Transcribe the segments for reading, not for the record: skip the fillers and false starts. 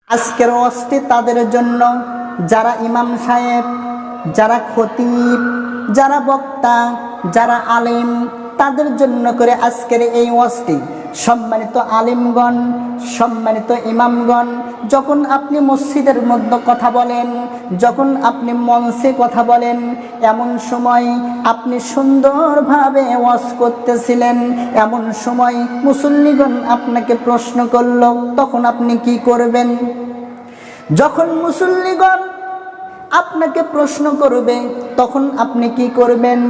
আজকের ওয়াজটি তাদের জন্য যারা ইমাম সাহেব, যারা খতিব, যারা বক্তা, যারা আলিম, তাদের জন্য করে আজকের এই ওয়াজটি। সম্মানিত আলিমগণ, সম্মানিত ইমামগণ, যখন আপনি মসজিদের মধ্যে কথা বলেন, যখন আপনি মঞ্চে কথা বলেন, এমন সময় আপনি সুন্দরভাবে ওয়াজ করতেছিলেন, এমন সময় মুসল্লিগণ আপনাকে প্রশ্ন করল, তখন আপনি কি করবেন? যখন মুসল্লিগণ আপনাকে প্রশ্ন করবে তখন আপনি কি করবেন?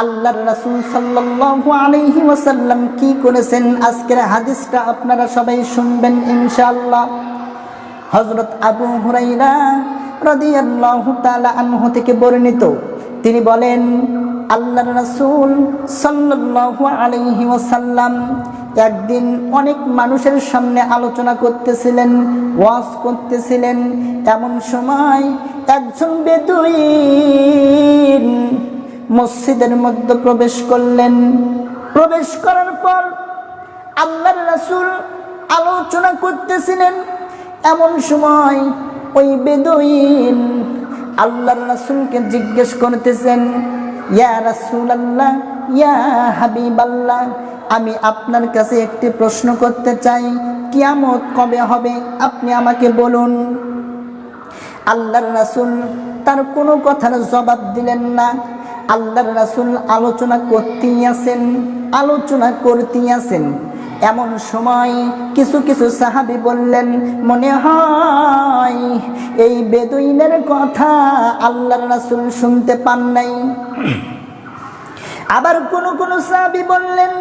আল্লাহর রাসূল সাল্লাল্লাহু আলাইহি ওয়াসাল্লাম কি করেছেন আজকের হাদিসটা আপনারা সবাই শুনবেন ইনশাআল্লাহ। হযরত আবু হুরায়রা রাদিয়াল্লাহু তাআলা আনহু থেকে বর্ণিত, তিনি বলেন আল্লাহর রাসূল সাল্লাল্লাহু আলাইহি ওয়াসাল্লাম একদিন অনেক মানুষের সামনে আলোচনা করতেছিলেন, ওয়াজ করতেছিলেন। এমন সময় একজন বেদুইন মসজিদের মধ্যে প্রবেশ করলেন। প্রবেশ করার পর আল্লাহর রাসূল আলোচনা করতেছিলেন। এমন সময় ওই বেদুইন আল্লাহর রাসূলকে জিজ্ঞেস করতেছেন, ইয়া রাসূলুল্লাহ, ইয়া হাবিবাল্লাহ, আমি আপনার কাছে একটি প্রশ্ন করতে চাই, কিয়ামত কবে হবে আপনি আমাকে বলুন। আল্লাহর রাসূল তার কোনো কথার জবাব দিলেন না। আল্লাহর রাসূল আলোচনা করতেই আছেন, আলোচনা করতেই আছেন। এমন সময় কিছু কিছু সাহাবী বললেন, মনে হয় এই বেদুইনের কথা আল্লাহর রাসূল শুনতে পান নাই। আবার কোন সাহাবী বললেন,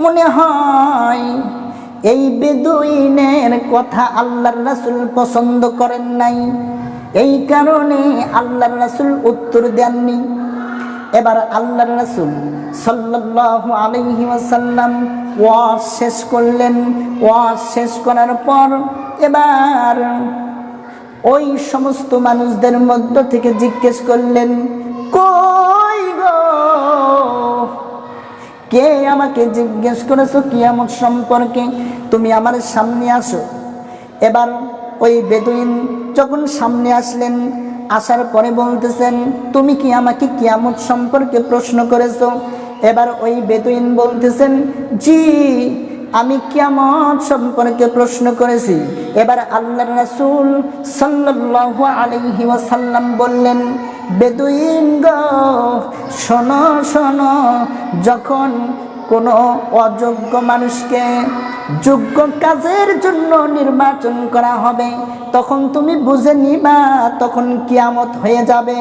মনে হয় এই বেদুইনের কথা আল্লাহর রাসূল পছন্দ করেন নাই, এই কারণে আল্লাহর রাসূল উত্তর দেননি। এবার আল্লাহর রাসূল সাল্লাল্লাহু আলাইহি ওয়াসাল্লাম ওয়াজ শেষ করলেন। ওয়াজ শেষ করার পর এবার ওই সমস্ত মানুষদের মধ্য থেকে জিজ্ঞেস করলেন, কই গো, কে আমাকে জিজ্ঞেস করেছো কিয়ামত সম্পর্কে? তুমি আমার সামনে আসো। এবার ওই বেদুইন যখন সামনে আসলেন, আসার পরে বলতেছেন, তুমি কি আমাকে কিয়ামত সম্পর্কে প্রশ্ন করেছো? এবার ওই বেদুইন বলতেছেন, জি, আমি কিয়ামত সম্পর্কে প্রশ্ন করেছি। এবার আল্লাহর রাসূল সাল্লাল্লাহু আলাইহি ওয়াসাল্লাম বললেন, বেদুইন গো, শোনো শোনো, যখন কোনো অযোগ্য মানুষকে যোগ্য কাজের জন্য নির্বাচন করা হবে তখন তুমি বুঝে নিবা তখন কিয়ামত হয়ে যাবে।